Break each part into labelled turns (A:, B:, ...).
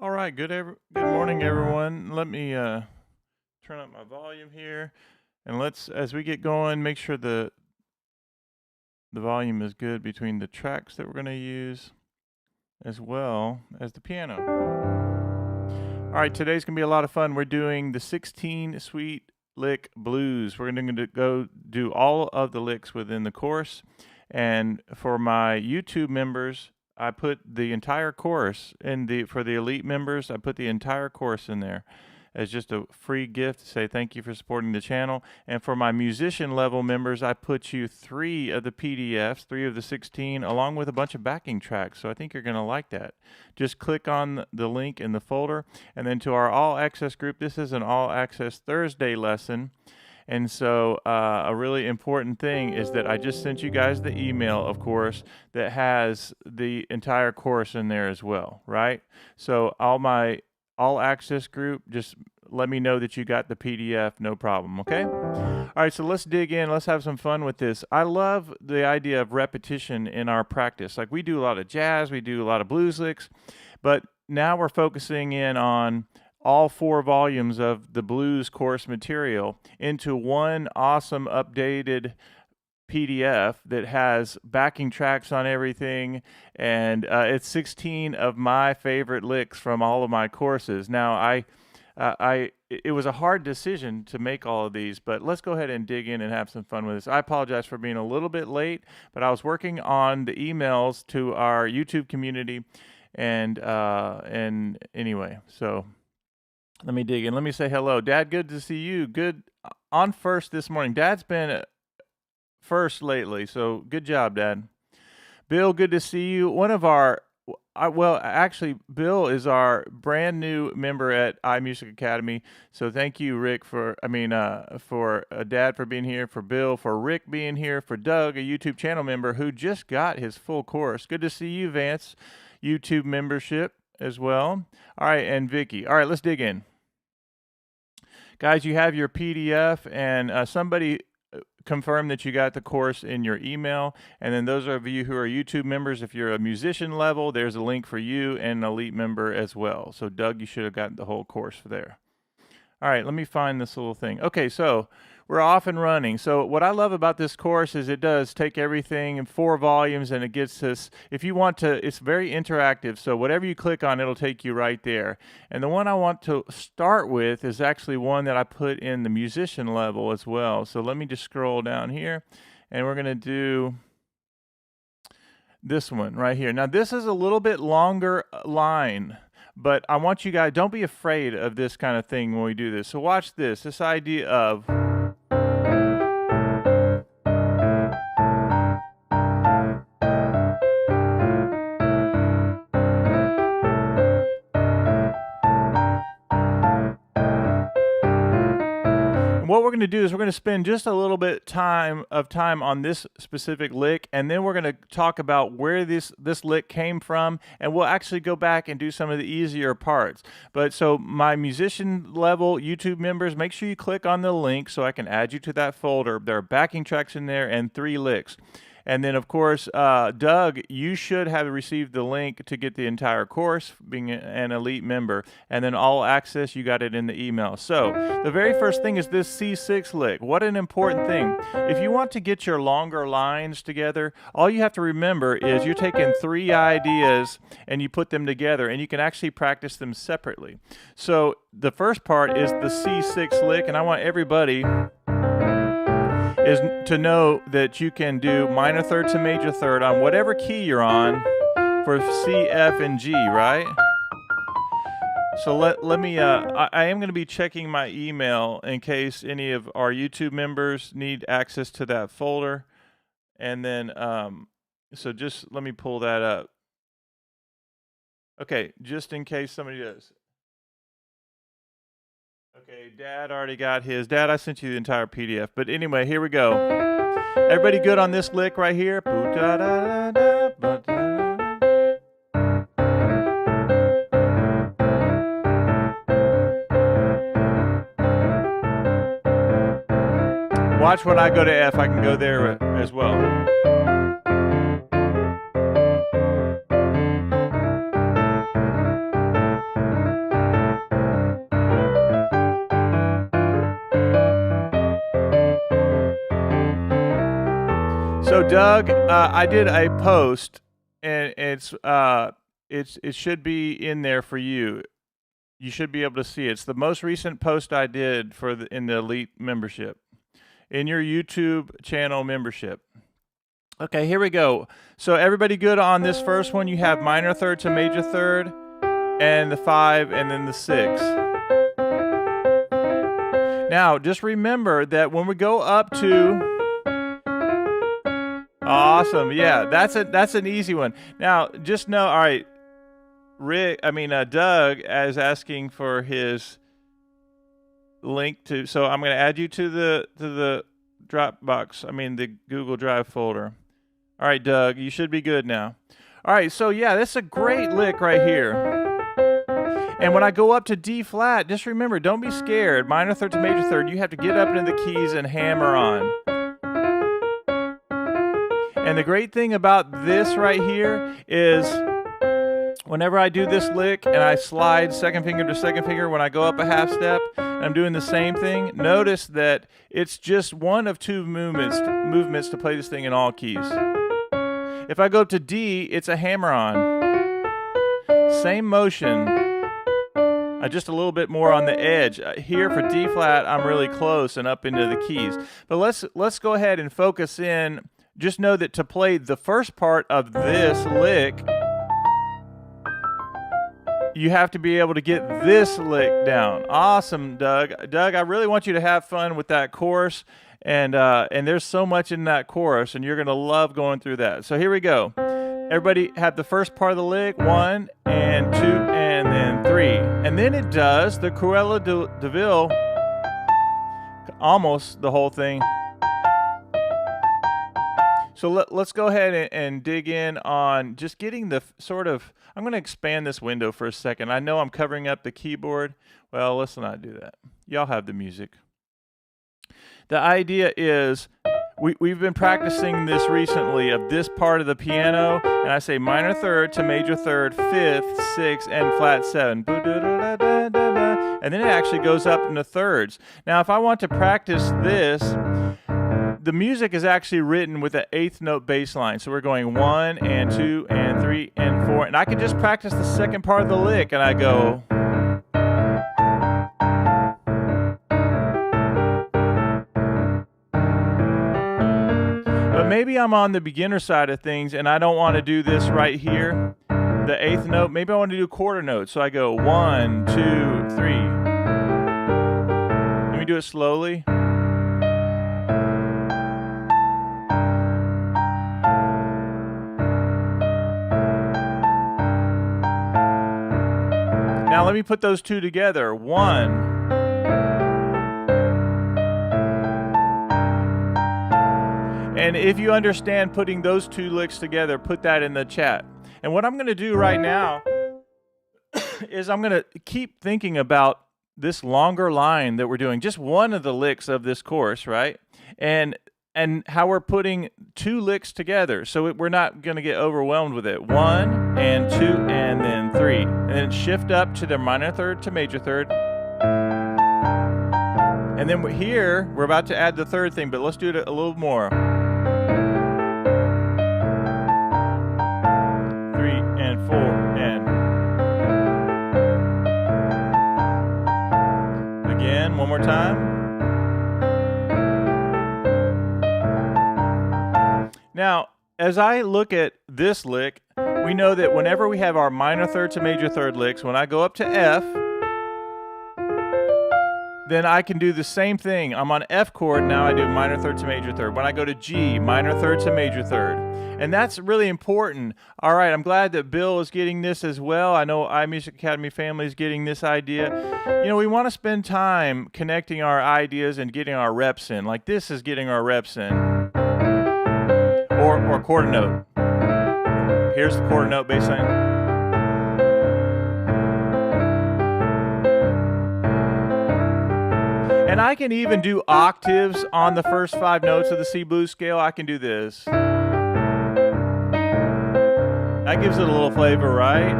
A: All right, good morning, everyone. Let me turn up my volume here, and let's, as we get going, make sure the volume is good between the tracks that we're going to use, as well as the piano. All right, today's going to be a lot of fun. We're doing the 16 Sweet Lick Blues. We're going to go do all of the licks within the course, and for my YouTube members, I put the entire course for the elite members. I put the entire course in there as just a free gift to say thank you for supporting the channel. And for my musician level members, I put you 3 of the PDFs, 3 of the 16, along with a bunch of backing tracks. So I think you're going to like that. Just click on the link in the folder. And then to our all access group, this is an all access Thursday lesson. And so a really important thing is that I just sent you guys the email, of course, that has the entire course in there as well, right? So all access group, just let me know that you got the PDF, no problem, okay? All right, so let's dig in. Let's have some fun with this. I love the idea of repetition in our practice. Like, we do a lot of jazz, we do a lot of blues licks, but now we're focusing in on all 4 volumes of the blues course material into one awesome updated PDF that has backing tracks on everything, and it's 16 of my favorite licks from all of my courses. Now, it was a hard decision to make all of these, but let's go ahead and dig in and have some fun with this. I apologize for being a little bit late, but I was working on the emails to our YouTube community, and anyway, so let me dig in. Let me say hello. Dad, good to see you. Good on first this morning. Dad's been first lately, so good job, Dad. Bill, good to see you. One of our, actually, Bill is our brand new member at iMusicAcademy. So thank you, Rick, for Dad for being here, for Bill, for Rick being here, for Doug, a YouTube channel member who just got his full course. Good to see you, Vance, YouTube membership as well. All right, and Vicky. All right, let's dig in. Guys, you have your PDF, and somebody confirm that you got the course in your email. And then those of you who are YouTube members, if you're a musician level, there's a link for you and an elite member as well. So Doug, you should have gotten the whole course there. All right, let me find this little thing. Okay, so we're off and running. So what I love about this course is it does take everything in 4 volumes, and it gets us, if you want to, it's very interactive. So whatever you click on, it'll take you right there. And the one I want to start with is actually one that I put in the musician level as well. So let me just scroll down here, and we're going to do this one right here. Now this is a little bit longer line, but I want you guys, don't be afraid of this kind of thing when we do this. So watch this idea of, what we're going to do is we're going to spend just a little bit of time on this specific lick, and then we're going to talk about where this lick came from, and we'll actually go back and do some of the easier parts. But so my musician level YouTube members, make sure you click on the link so I can add you to that folder. There are backing tracks in there and 3 licks. And then, of course, Doug, you should have received the link to get the entire course, being an elite member. And then all access, you got it in the email. So the very first thing is this C6 lick. What an important thing. If you want to get your longer lines together, all you have to remember is you're taking 3 ideas and you put them together, and you can actually practice them separately. So the first part is the C6 lick, and I want everybody is to know that you can do minor third to major third on whatever key you're on for C, F, and G, right? So let me, I am going to be checking my email in case any of our YouTube members need access to that folder. And then, so just let me pull that up. Okay, just in case somebody does. Okay, Dad already got his. Dad, I sent you the entire PDF. But anyway, here we go. Everybody good on this lick right here? Watch when I go to F, I can go there as well. So Doug, I did a post, and it should be in there for you. You should be able to see it. It's the most recent post I did in the Elite membership, in your YouTube channel membership. Okay, here we go. So everybody good on this first one? You have minor third to major third, and the 5, and then the 6. Now, just remember that when we go up to... Awesome, yeah, that's an easy one. Now, just know, all right, Doug is asking for his link to... So I'm going to add you to the Dropbox, the Google Drive folder. All right, Doug, you should be good now. All right, so yeah, that's a great lick right here. And when I go up to D flat, just remember, don't be scared. Minor third to major third, you have to get up into the keys and hammer on. And the great thing about this right here is whenever I do this lick and I slide second finger to second finger, when I go up a half step, and I'm doing the same thing, notice that it's just one of 2 movements to play this thing in all keys. If I go up to D, it's a hammer on. Same motion. Just a little bit more on the edge. Here for D flat, I'm really close and up into the keys. But let's go ahead and focus in. Just know that to play the first part of this lick, you have to be able to get this lick down. Awesome, Doug. Doug, I really want you to have fun with that chorus, and there's so much in that chorus, and you're gonna love going through that. So here we go. Everybody have the first part of the lick, 1 and 2 and then 3. And then it does the Cruella de Vil, almost the whole thing. So let's go ahead and dig in on just getting the sort of, I'm going to expand this window for a second. I know I'm covering up the keyboard. Well, let's not do that. Y'all have the music. The idea is, we've been practicing this recently of this part of the piano, and I say minor third to major third, 5th, 6th, and flat 7. And then it actually goes up into thirds. Now, if I want to practice this, the music is actually written with an 8th note bass line. So we're going 1 and 2 and 3 and 4. And I can just practice the second part of the lick, and I go... Maybe I'm on the beginner side of things and I don't want to do this right here, the 8th note. Maybe I want to do quarter notes. So I go 1, 2, 3. Let me do it slowly. Now let me put those 2 together. 1. And if you understand putting those 2 licks together, put that in the chat. And what I'm going to do right now is I'm going to keep thinking about this longer line that we're doing, just one of the licks of this course, right? And how we're putting 2 licks together, so we're not going to get overwhelmed with it. 1 and 2 and then 3. And then shift up to the minor third to major third. And then here, we're about to add the third thing, but let's do it a little more. 3 and 4 and... Again, one more time. Now, as I look at this lick, we know that whenever we have our minor third to major third licks, when I go up to F, then I can do the same thing. I'm on F chord, now I do minor third to major third. When I go to G, minor third to major third. And that's really important. All right, I'm glad that Bill is getting this as well. I know iMusicAcademy family is getting this idea. You know, we want to spend time connecting our ideas and getting our reps in. Like this is getting our reps in. Or quarter note. Here's the quarter note bass line. And I can even do octaves on the first 5 notes of the C blues scale. I can do this. That gives it a little flavor, right?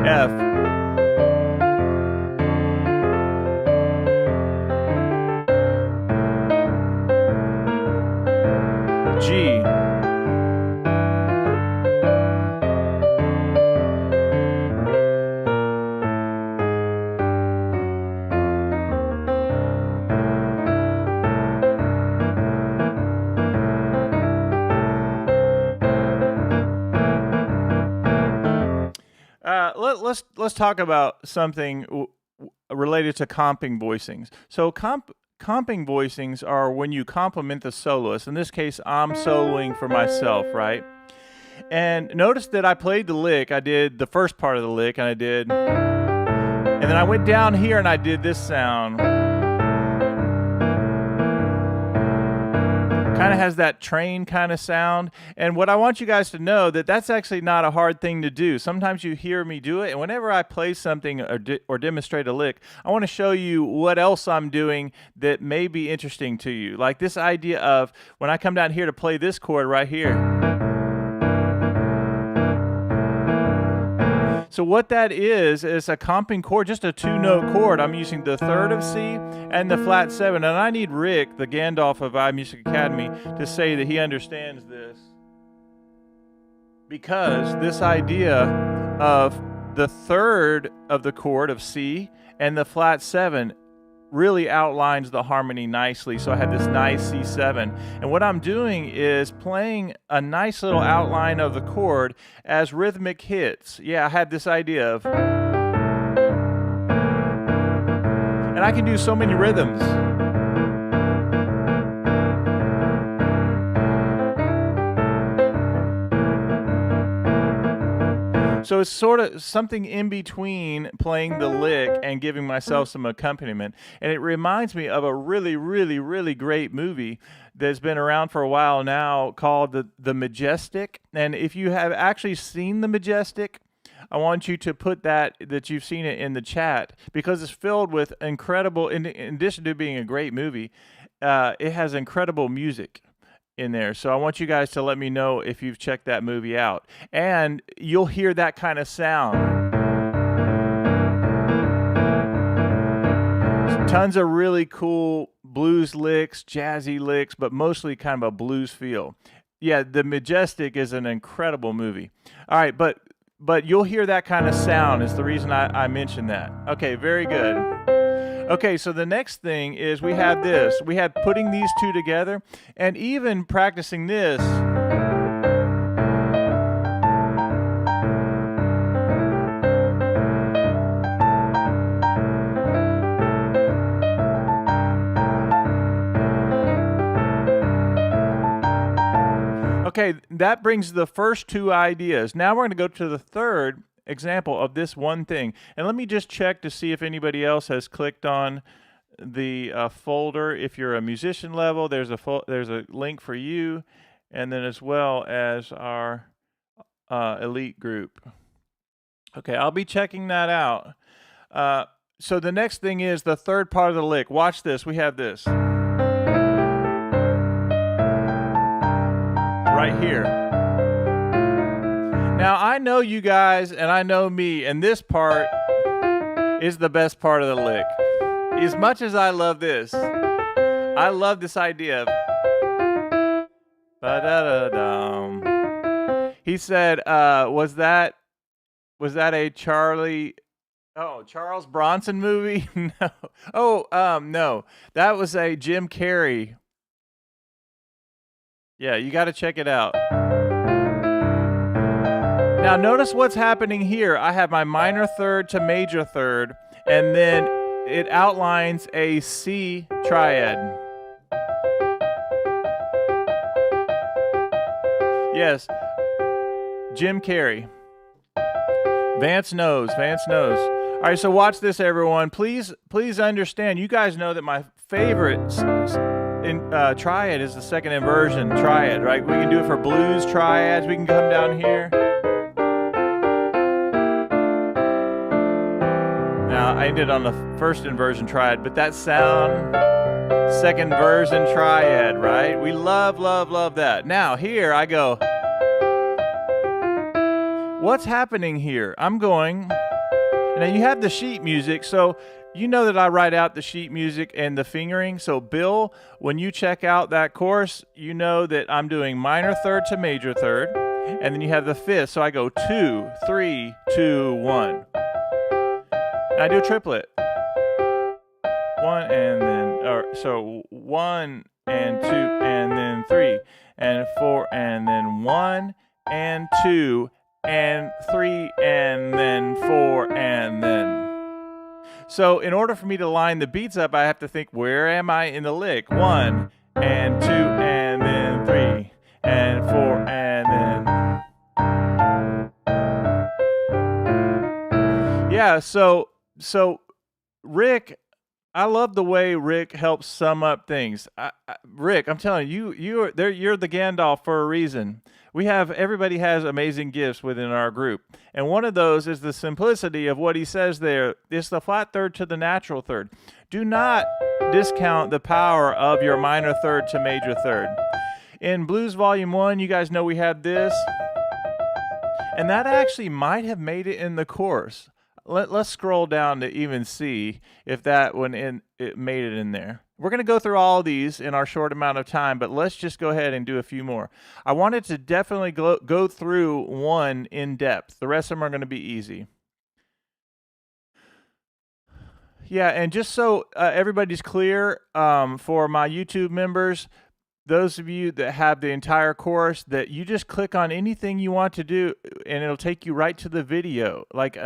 A: F. let's talk about something related to comping voicings. So comping voicings are when you complement the soloist. In this case, I'm soloing for myself, right? And notice that I played the lick. I did the first part of the lick, and then I went down here and I did this sound. Kind of has that train kind of sound. And what I want you guys to know that's actually not a hard thing to do. Sometimes you hear me do it, and whenever I play something or demonstrate a lick, I want to show you what else I'm doing that may be interesting to you. Like this idea of when I come down here to play this chord right here. So what that is a comping chord, just a 2-note chord. I'm using the 3rd of C and the flat 7. And I need Rick, the Gandalf of iMusicAcademy, to say that he understands this. Because this idea of the 3rd of the chord of C and the flat 7 really outlines the harmony nicely. So I have this nice C7. And what I'm doing is playing a nice little outline of the chord as rhythmic hits. Yeah, I had this idea of... And I can do so many rhythms. So it's sort of something in between playing the lick and giving myself some accompaniment. And it reminds me of a really, really, really great movie that's been around for a while now called The Majestic. And if you have actually seen The Majestic, I want you to put that you've seen it in the chat, because it's filled with incredible, in addition to being a great movie, it has incredible music in there. So I want you guys to let me know if you've checked that movie out. And you'll hear that kind of sound. Tons of really cool blues licks, jazzy licks, but mostly kind of a blues feel. Yeah, The Majestic is an incredible movie. All right, but you'll hear that kind of sound is the reason I mentioned that. Okay, very good. Okay, so the next thing is we have this. We have putting these two together and even practicing this. Okay, that brings the first 2 ideas. Now we're going to go to the third example of this one thing. And let me just check to see if anybody else has clicked on the folder. If you're a musician level, there's a link for you, and then as well as our elite group. Okay, I'll be checking that out. So the next thing is the third part of the lick. Watch this. We have this right here. Now, I know you guys, and I know me, and this part is the best part of the lick. As much as I love this, I love this idea of... Ba-da-da-dum. He said, was that a Charles Bronson movie? No. Oh, no. That was a Jim Carrey. Yeah, you got to check it out. Now notice what's happening here. I have my minor third to major third, and then it outlines a C triad. Yes, Jim Carrey. Vance knows. All right, so watch this, everyone. Please understand, you guys know that my favorite triad is the second inversion triad, right? We can do it for blues triads. We can come down here. Now, I ended on the first inversion triad, but that sound, second version triad, right? We love that. Now, here I go. What's happening here? I'm going, now you have the sheet music, so you know that I write out the sheet music and the fingering. So Bill, when you check out that course, you know that I'm doing minor third to major third, and then you have the fifth. So I go 2, 3, 2, 1. And I do a triplet. 1 and then, so 1 and 2 and then 3 and 4 and then 1 and 2 and 3, and then 4, and then. So in order for me to line the beats up, I have to think, where am I in the lick? 1, and 2, and then 3, and 4, and then. Yeah, so Rick, I love the way Rick helps sum up things. Rick, I'm telling you, you're the Gandalf for a reason. Everybody has amazing gifts within our group, and one of those is the simplicity of what he says there. It's the flat third to the natural third. Do not discount the power of your minor third to major third. In Blues Volume 1, you guys know we had this, and that actually might have made it in the course. Let's scroll down to even see if that one it made it in there. We're going to go through all of these in our short amount of time, but let's just go ahead and do a few more. I wanted to definitely go through one in depth. The rest of them are going to be easy. Yeah, and just so everybody's clear, for my YouTube members, those of you that have the entire course, that you just click on anything you want to do and it'll take you right to the video, like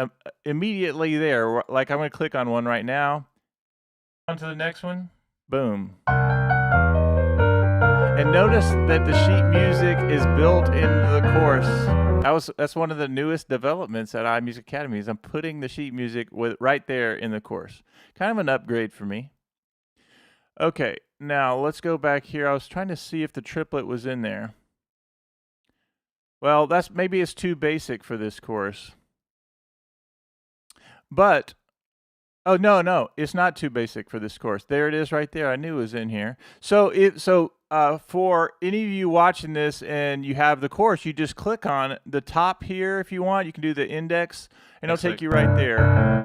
A: immediately there. Like I'm going to click on one right now. On to the next one. Boom. And notice that the sheet music is built into the course. That's one of the newest developments at iMusicAcademy is I'm putting the sheet music right there in the course. Kind of an upgrade for me. Okay, now let's go back here. I was trying to see if the triplet was in there. Well, maybe it's too basic for this course. But, oh, no, it's not too basic for this course. There it is right there. I knew it was in here. So for any of you watching this and you have the course, you just click on the top here if you want. You can do the index, and it'll take you right there.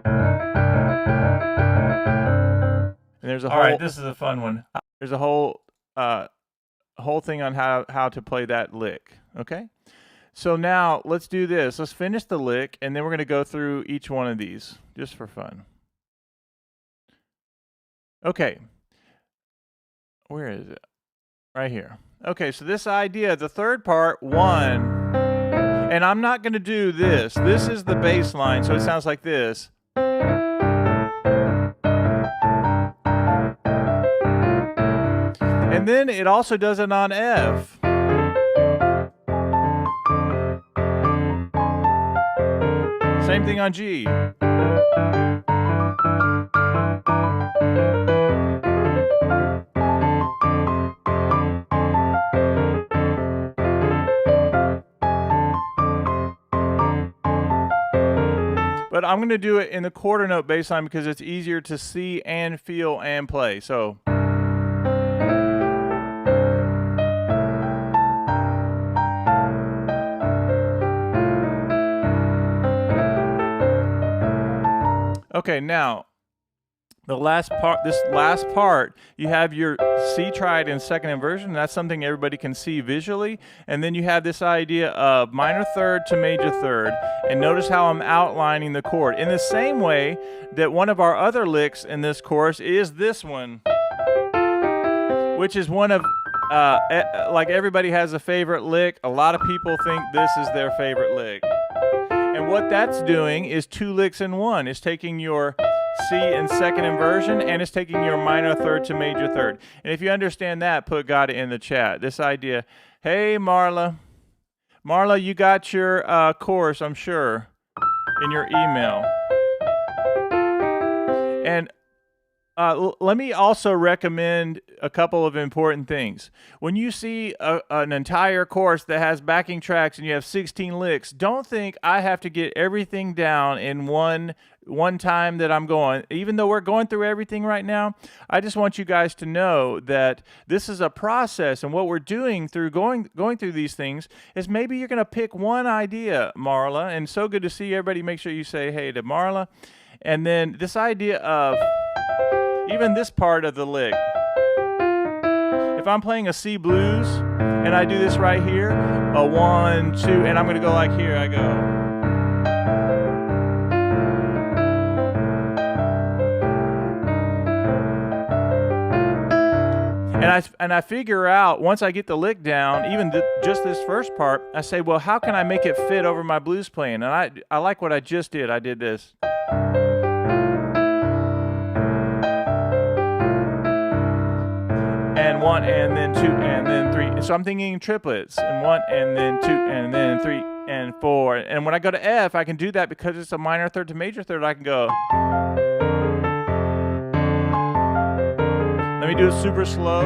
A: And there's a whole. All right, this is a fun one. There's a whole thing on how to play that lick. Okay, so now let's do this. Let's finish the lick, and then we're going to go through each one of these just for fun. Okay, where is it? Right here. Okay, so this idea, the third part, 1, and I'm not going to do this. This is the bass line, so it sounds like this. And then it also does it on F. Same thing on G. But I'm going to do it in the quarter note bass line because it's easier to see and feel and play. So. Okay, now this last part, you have your C triad in second inversion. That's something everybody can see visually. And then you have this idea of minor third to major third. And notice how I'm outlining the chord in the same way that one of our other licks in this course is this one, which is one of like everybody has a favorite lick. A lot of people think this is their favorite lick. And what that's doing is 2 licks in one. It's taking your C in second inversion, and it's taking your minor third to major third. And if you understand that, got it in the chat. This idea, hey, Marla. Marla, you got your course, I'm sure, in your email. And let me also recommend a couple of important things. When you see an entire course that has backing tracks and you have 16 licks, don't think I have to get everything down in one time that I'm going. Even though we're going through everything right now, I just want you guys to know that this is a process, and what we're doing through going through these things is maybe you're going to pick one idea, Marla, and so good to see everybody. Make sure you say hey to Marla. And then this idea of even this part of the lick. If I'm playing a C blues and I do this right here, a 1, 2, and I'm going to go like here, I go. And I figure out, once I get the lick down, even just this first part, I say, well, how can I make it fit over my blues playing? And I like what I just did. I did this. And 1, and then 2, and then 3. So I'm thinking triplets. And 1, and then 2, and then 3, and 4. And when I go to F, I can do that because it's a minor third to major third. I can go. Let me do it super slow.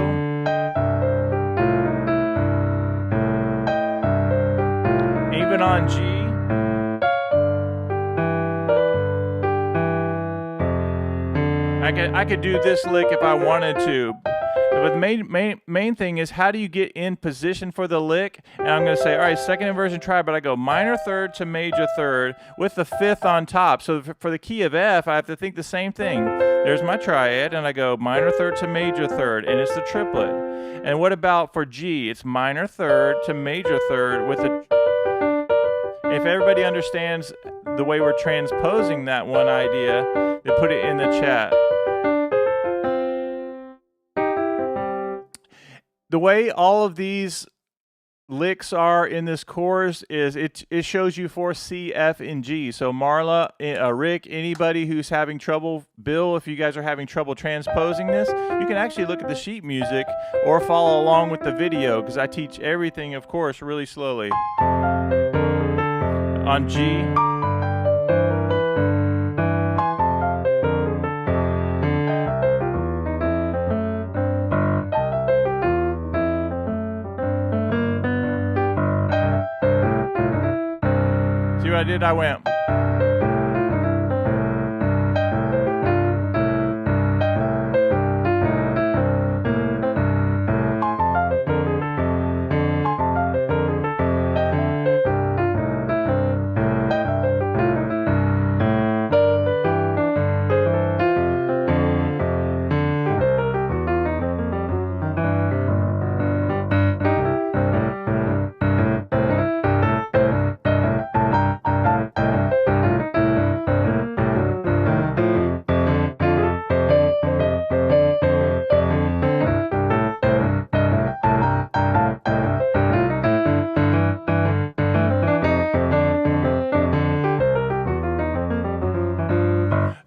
A: Even on G. I could do this lick if I wanted to. But the main thing is, how do you get in position for the lick? And I'm going to say, all right, second inversion triad, but I go minor third to major third with the 5th on top. So for the key of F, I have to think the same thing. There's my triad, and I go minor third to major third, and it's the triplet. And what about for G? It's minor third to major third with a... If everybody understands the way we're transposing that one idea, they put it in the chat. The way all of these licks are in this chorus is it shows you for C, F, and G. So Marla, Rick, anybody who's having trouble, Bill, if you guys are having trouble transposing this, you can actually look at the sheet music or follow along with the video, because I teach everything, of course, really slowly. On G. See what I did? I went.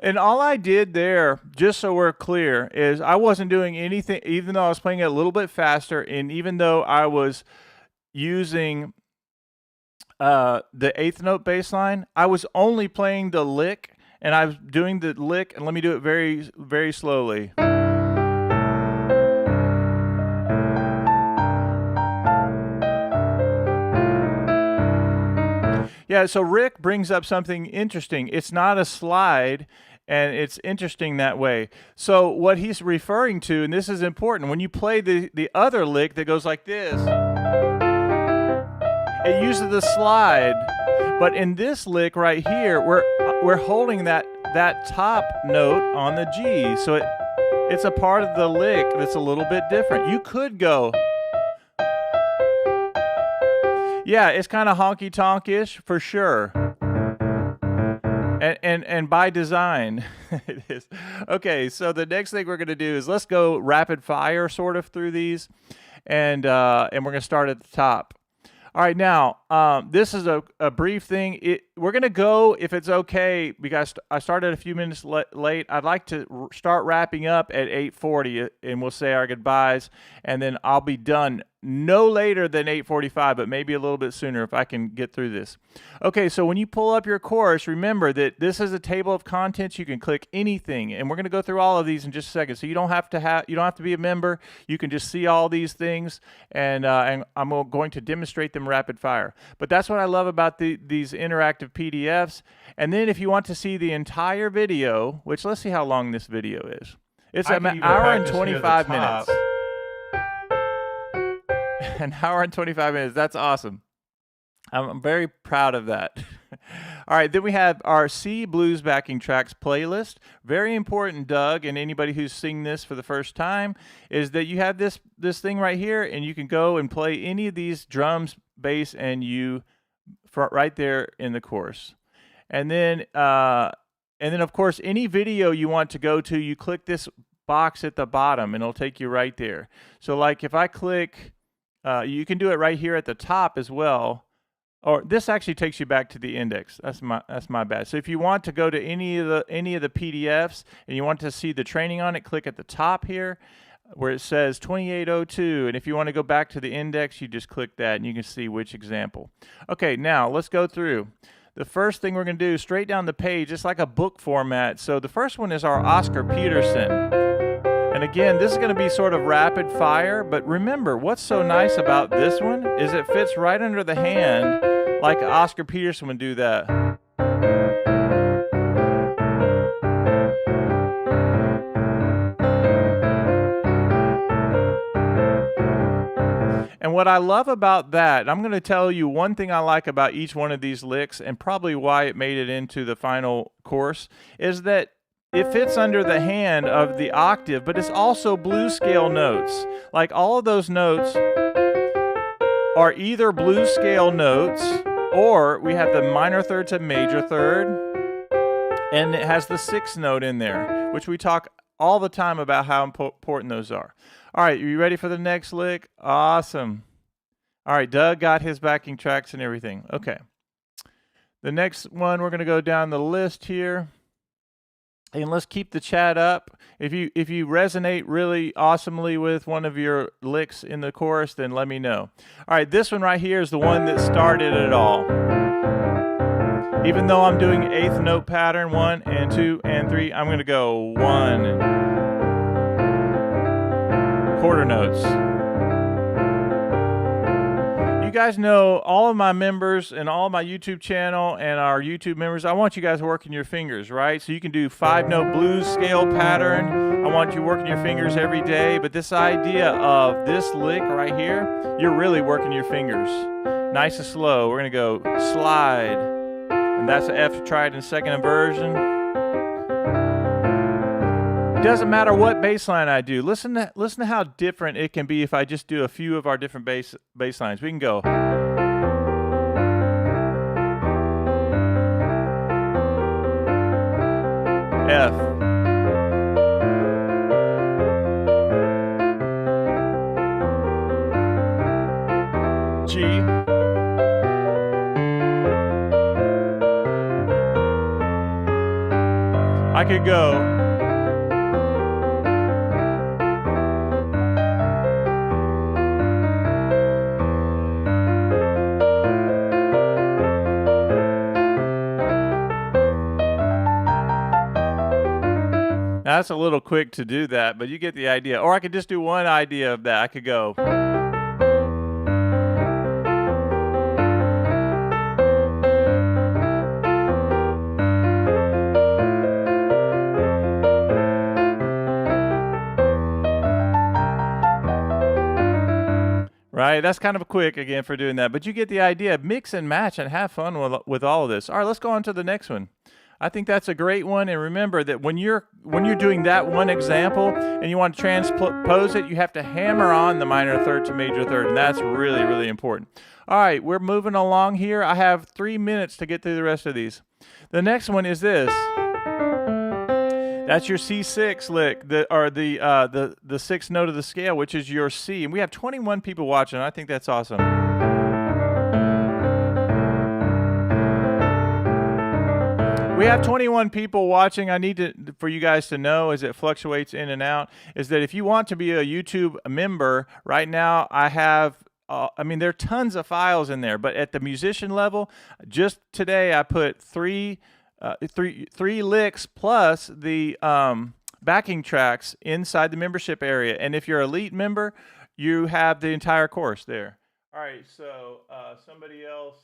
A: And all I did there, just so we're clear, is I wasn't doing anything, even though I was playing it a little bit faster, and even though I was using the 8th note bass line, I was only playing the lick, and I was doing the lick, and let me do it very, very slowly. Yeah, so Rick brings up something interesting. It's not a slide, and it's interesting that way. So what he's referring to, and this is important, when you play the other lick that goes like this, it uses the slide. But in this lick right here, we're holding that top note on the G. So it's a part of the lick that's a little bit different. You could go... Yeah, it's kind of honky-tonk-ish for sure. And by design, it is. Okay, so the next thing we're going to do is let's go rapid fire sort of through these, and we're going to start at the top. All right, now, this is a brief thing. We're going to go, if it's okay, because I started a few minutes late. I'd like to start wrapping up at 8:40, and we'll say our goodbyes, and then I'll be done no later than 8:45, but maybe a little bit sooner if I can get through this. Okay, so when you pull up your course, remember that this is a table of contents. You can click anything, and we're going to go through all of these in just a second. So you don't have to be a member. You can just see all these things, and I'm going to demonstrate them rapid fire. But that's what I love about these interactive PDFs. And then if you want to see the entire video, which let's see how long this video is. It's an hour and 25 minutes. An hour and 25 minutes. That's awesome. I'm very proud of that. All right, then we have our C Blues Backing Tracks playlist. Very important, Doug, and anybody who's singing this for the first time, is that you have this thing right here, and you can go and play any of these drums, bass, and right there in the course. And then of course, any video you want to go to, you click this box at the bottom, and it'll take you right there. So like if I click, you can do it right here at the top as well. Or this actually takes you back to the index. That's my bad. So if you want to go to any of the PDFs and you want to see the training on it, click at the top here where it says 2802. And if you want to go back to the index, you just click that and you can see which example. Okay, now let's go through. The first thing we're going to do, straight down the page, it's like a book format. So the first one is our Oscar Peterson. And again, this is going to be sort of rapid fire, but remember, what's so nice about this one is it fits right under the hand like Oscar Peterson would do that. And what I love about that, I'm going to tell you one thing I like about each one of these licks, and probably why it made it into the final course, is that it fits under the hand of the octave, but it's also blues scale notes. Like all of those notes are either blues scale notes, or we have the minor third to major third, and it has the sixth note in there, which we talk all the time about how important those are. All right, are you ready for the next lick? Awesome. All right, Doug got his backing tracks and everything. Okay. The next one, we're going to go down the list here. And let's keep the chat up. If you resonate really awesomely with one of your licks in the chorus, then let me know. All right, this one right here is the one that started it all. Even though I'm doing eighth note pattern, 1 and 2 and 3, I'm going to go 1, quarter notes. You guys know all of my members and all of my YouTube channel and our YouTube members, I want you guys working your fingers, right? So you can do 5-note blues scale pattern. I want you working your fingers every day, but this idea of this lick right here, you're really working your fingers. Nice and slow. We're going to go slide, and that's an F trident second inversion. It doesn't matter what bass line I do. Listen to how different it can be if I just do a few of our different bass lines. We can go. F. G. I could go. Now, that's a little quick to do that, but you get the idea. Or I could just do one idea of that. I could go. Right? That's kind of quick, again, for doing that. But you get the idea. Mix and match and have fun with all of this. All right, let's go on to the next one. I think that's a great one, and remember that when you're doing that one example and you want to transpose it, you have to hammer on the minor third to major third, and that's really, really important. All right, we're moving along here. I have 3 minutes to get through the rest of these. The next one is this. That's your C6 lick, the sixth note of the scale, which is your C, and we have 21 people watching. I think that's awesome. We have 21 people watching. I need for you guys to know, as it fluctuates in and out, is that if you want to be a YouTube member, right now I have, there are tons of files in there, but at the musician level, just today I put three licks plus the backing tracks inside the membership area. And if you're an elite member, you have the entire course there. All right, so somebody else.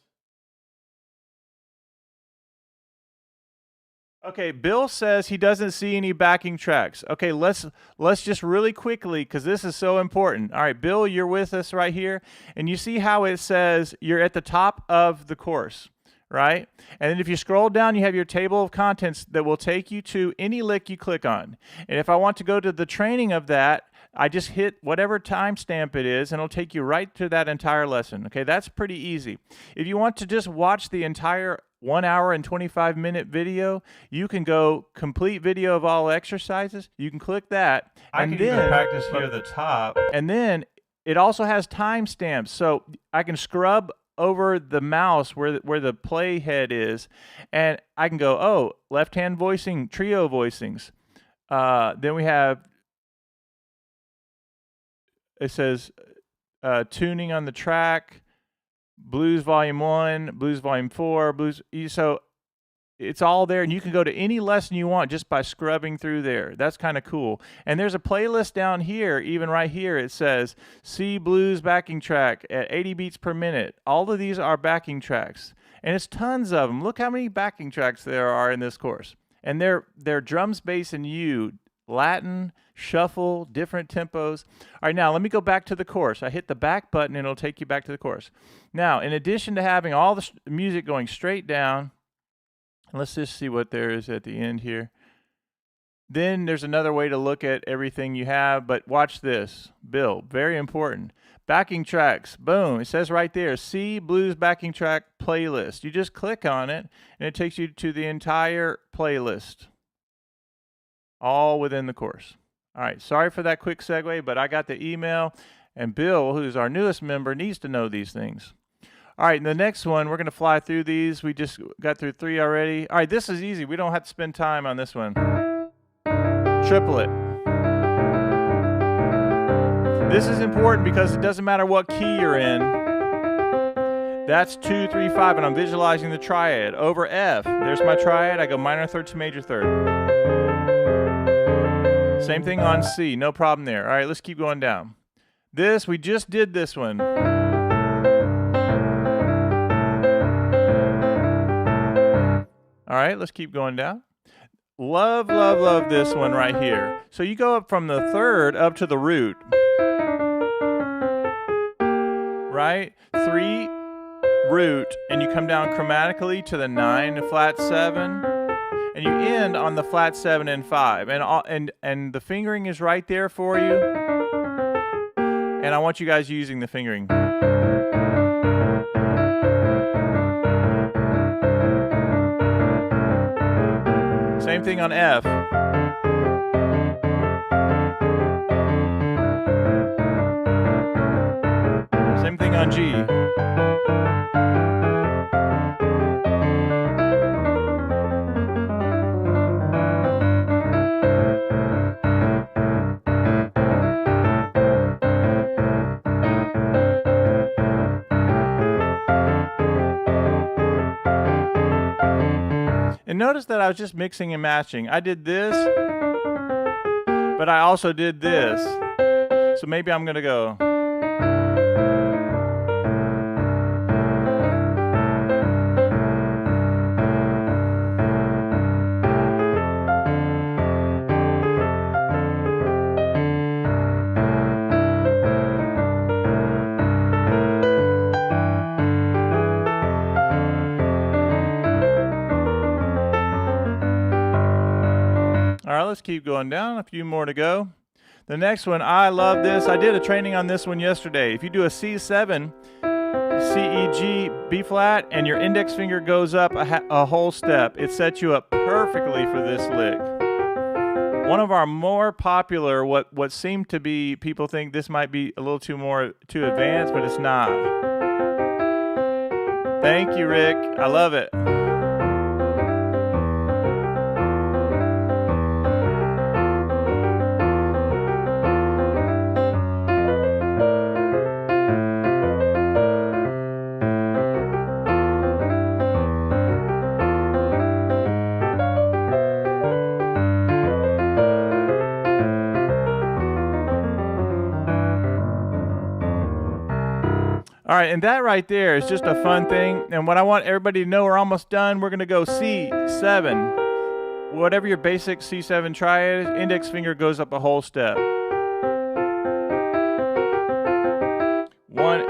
A: Okay, Bill says he doesn't see any backing tracks. Okay, let's just really quickly, because this is so important. All right, Bill, you're with us right here, and you see how it says you're at the top of the course, right? And then if you scroll down, you have your table of contents that will take you to any lick you click on. And if I want to go to the training of that, I just hit whatever timestamp it is, and it'll take you right to that entire lesson. Okay, that's pretty easy. If you want to just watch the entire 1 hour and 25-minute video. You can go complete video of all exercises. You can click that.
B: I can even practice here at the top.
A: And then it also has timestamps. So I can scrub over the mouse where the play head is, and I can go, oh, left-hand voicing, trio voicings. Then we have, it says tuning on the track, blues volume 1, blues volume 4, blues. So it's all there, and you can go to any lesson you want just by scrubbing through there. That's kind of cool. And there's a playlist down here, even right here. It says C blues backing track at 80 beats per minute. All of these are backing tracks, and it's tons of them. Look how many backing tracks there are in this course. And they're drums, bass, and U, Latin, shuffle, different tempos. All right, now let me go back to the course. I hit the back button, and it'll take you back to the course. Now, in addition to having all the music going straight down, let's just see what there is at the end here. Then there's another way to look at everything you have, but watch this. Bill, very important. Backing tracks, boom. It says right there, C Blues Backing Track Playlist. You just click on it, and it takes you to the entire playlist, all within the course. All right, sorry for that quick segue, but I got the email, and Bill, who's our newest member, needs to know these things. All right, and the next one, we're going to fly through these. We just got through 3 already. All right, this is easy. We don't have to spend time on this one. Triplet. This is important because it doesn't matter what key you're in. That's 2, 3, 5, and I'm visualizing the triad. Over F, there's my triad. I go minor third to major third. Same thing on C, no problem there. All right, let's keep going down. This, we just did this one. All right, let's keep going down. Love, love, love this one right here. So you go up from the third up to the root. Right? 3, root, and you come down chromatically to the 9 and flat 7. And you end on the flat 7 and 5. And the fingering is right there for you. And I want you guys using the fingering. Same thing on F. Same thing on G. And notice that I was just mixing and matching. I did this, but I also did this. So maybe I'm going to go. All right, let's keep going down. A few more to go. The next one, I love this. I did a training on this one yesterday. If you do a C7, C, E, G, B flat, and your index finger goes up a whole step, it sets you up perfectly for this lick. One of our more popular, what seemed to be, people think this might be a little too advanced, but it's not. Thank you, Rick. I love it. All right, and that right there is just a fun thing. And what I want everybody to know, we're almost done. We're going to go C7. Whatever your basic C7 triad is, index finger goes up a whole step. 1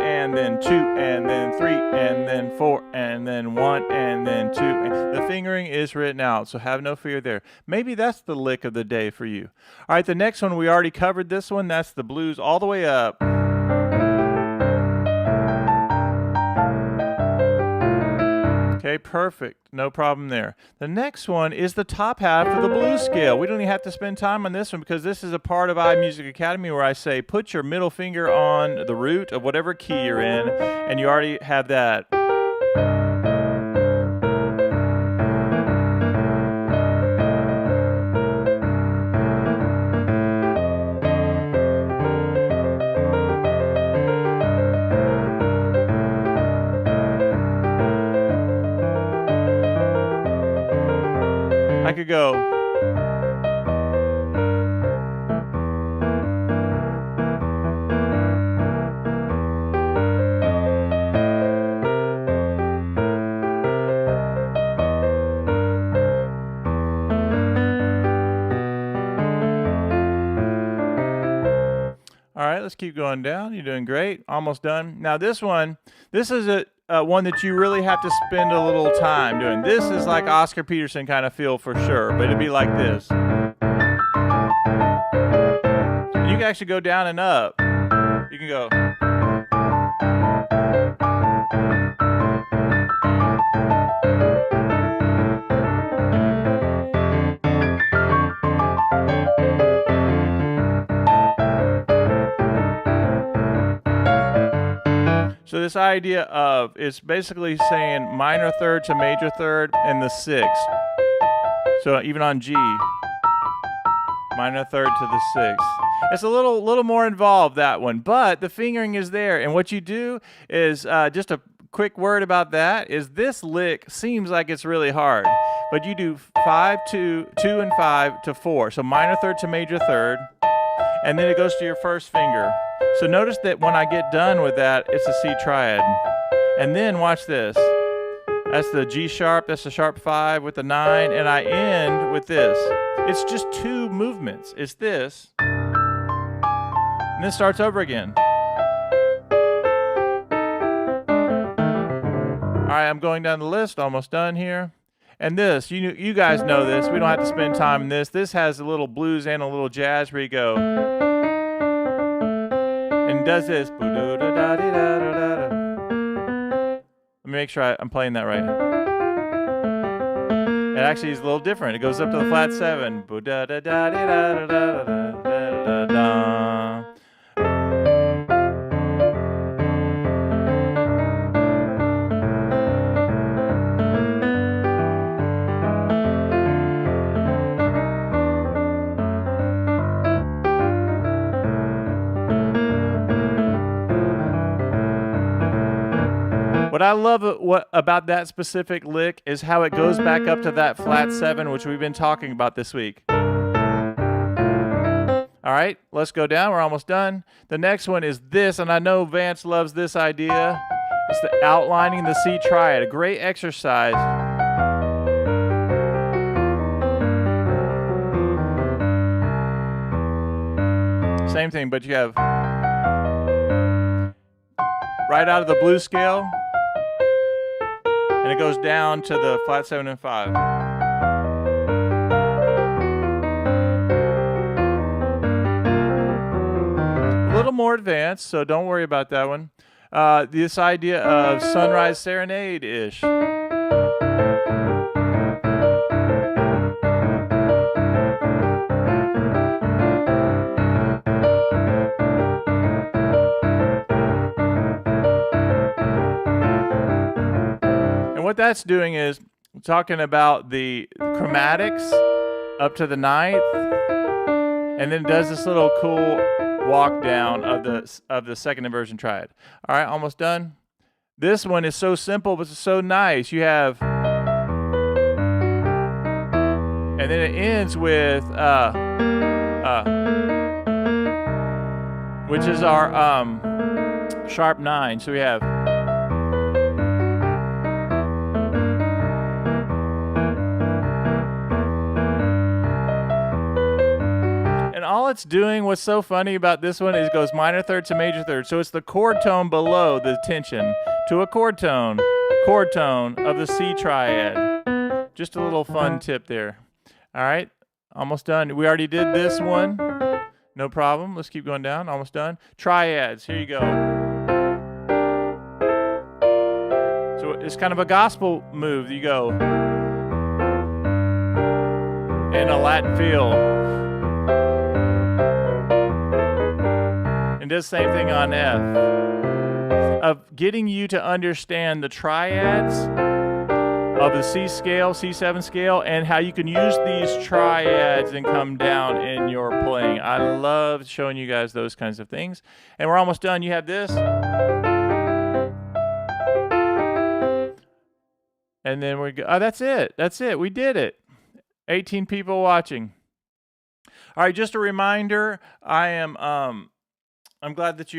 A: and then 2 and then 3 and then 4 and then 1 and then 2. The fingering is written out, so have no fear there. Maybe that's the lick of the day for you. All right, the next one, we already covered this one. That's the blues all the way up. Okay, perfect. No problem there. The next one is the top half of the blues scale. We don't even have to spend time on this one because this is a part of iMusicAcademy where I say put your middle finger on the root of whatever key you're in, and you already have that. I could go. All right, let's keep going down. You're doing great. Almost done. Now this is a one that you really have to spend a little time doing. This is like Oscar Peterson kind of feel for sure, but it'd be like this. You can actually go down and up. You can go. So this idea of, it's basically saying minor third to major third and the sixth. So even on G, minor third to the sixth. It's a little more involved, that one, but the fingering is there. And what you do is, just a quick word about that, is this lick seems like it's really hard, but you do 5, 2, 2 and 5 to 4. So minor third to major third, and then it goes to your first finger. So notice that when I get done with that, it's a C triad. And then watch this. That's the G sharp, that's the sharp 5 with the 9, and I end with this. It's just 2 movements. It's this, and then starts over again. All right, I'm going down the list, almost done here. And this, you guys know this. We don't have to spend time in this. This has a little blues and a little jazz where you go. And does this. Let me make sure I'm playing that right. It actually is a little different. It goes up to the flat 7. What I love about that specific lick is how it goes back up to that flat 7, which we've been talking about this week. All right, let's go down. We're almost done. The next one is this, and I know Vance loves this idea. It's the outlining the C triad, a great exercise. Same thing, but you have right out of the blues scale, and it goes down to the flat 7 and 5. A little more advanced, so don't worry about that one. This idea of sunrise serenade-ish. What that's doing is talking about the chromatics up to the 9th, and then it does this little cool walk down of the second inversion triad. All right, almost done. This one is so simple, but it's so nice. You have, and then it ends with which is our sharp 9. So we have. All it's doing, what's so funny about this one is it goes minor third to major third. So it's the chord tone below the tension to a chord tone of the C triad. Just a little fun tip there. All right, almost done. We already did this one. No problem. Let's keep going down. Almost done. Triads. Here you go. So it's kind of a gospel move. You go in a Latin feel. And does the same thing on F. Of getting you to understand the triads of the C scale, C7 scale, and how you can use these triads and come down in your playing. I love showing you guys those kinds of things. And we're almost done. You have this. And then we go, oh, that's it. That's it. We did it. 18 people watching. All right, just a reminder, I'm glad that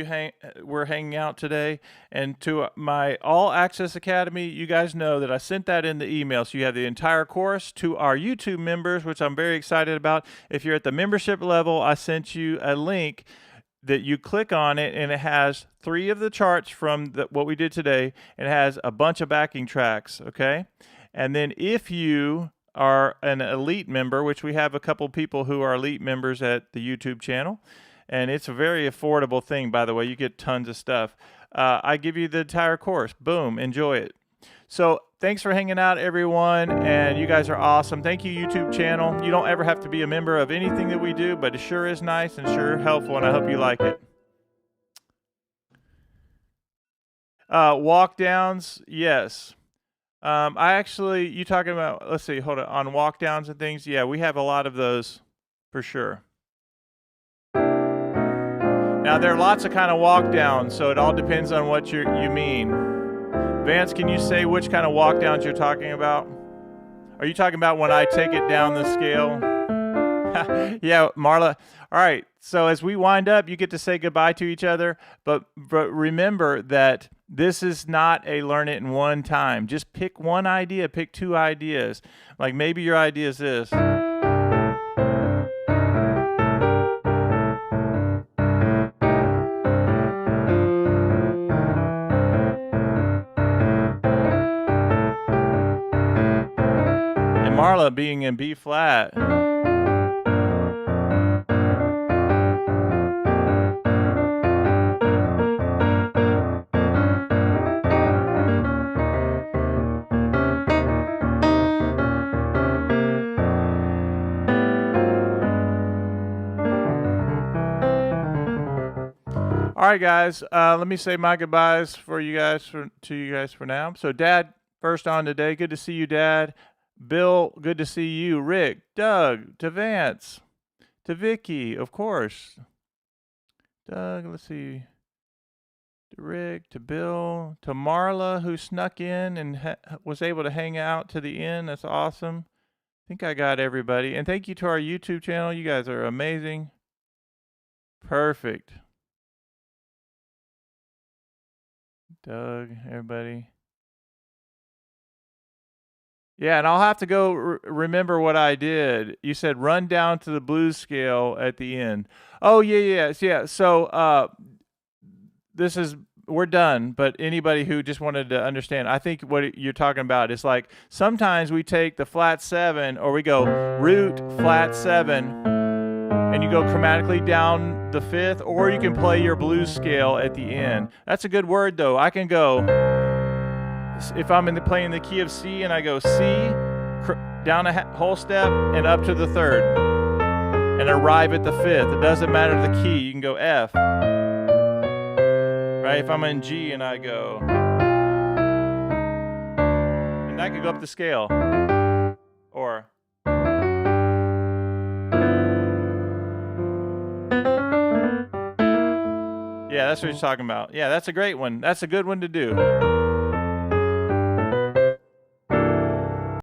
A: we're hanging out today. And to my All Access Academy, you guys know that I sent that in the email. So you have the entire course. To our YouTube members, which I'm very excited about. If you're at the membership level, I sent you a link that you click on it, and it has 3 of the charts from what we did today. It has a bunch of backing tracks, okay? And then if you are an elite member, which we have a couple people who are elite members at the YouTube channel, and it's a very affordable thing, by the way. You get tons of stuff. I give you the entire course. Boom. Enjoy it. So thanks for hanging out, everyone. And you guys are awesome. Thank you, YouTube channel. You don't ever have to be a member of anything that we do, but it sure is nice and sure helpful, and I hope you like it. Walk downs, yes. You talking about, let's see, hold on walk downs and things. Yeah, we have a lot of those for sure. Now, there are lots of kind of walk downs, so it all depends on what you mean. Vance, can you say which kind of walk downs you're talking about? Are you talking about when I take it down the scale? Yeah, Marla. All right, so as we wind up, you get to say goodbye to each other, but remember that this is not a learn it in one time. Just pick one idea, pick 2 ideas. Like maybe your idea is this. Marla being in B flat. All right, guys. Let me say my goodbyes to you guys for now. So, Dad, first on today. Good to see you, Dad. Bill, good to see you. Rick, Doug, to Vance, to Vicky, of course. Doug, let's see. To Rick, to Bill, to Marla, who snuck in and was able to hang out to the end. That's awesome. I think I got everybody. And thank you to our YouTube channel. You guys are amazing. Perfect. Doug, everybody. Yeah, and I'll have to go remember what I did. You said run down to the blues scale at the end. Oh, yeah. So we're done, but anybody who just wanted to understand, I think what you're talking about is like sometimes we take the flat 7 or we go root flat 7 and you go chromatically down the 5th, or you can play your blues scale at the end. That's a good word though. I can go, if I'm playing the key of C and I go C, down a whole step and up to the 3rd and arrive at the 5th. It doesn't matter the key. You can go F. Right? If I'm in G and I go, and I could go up the scale. Or yeah, that's what he's talking about. Yeah, that's a great one. That's a good one to do.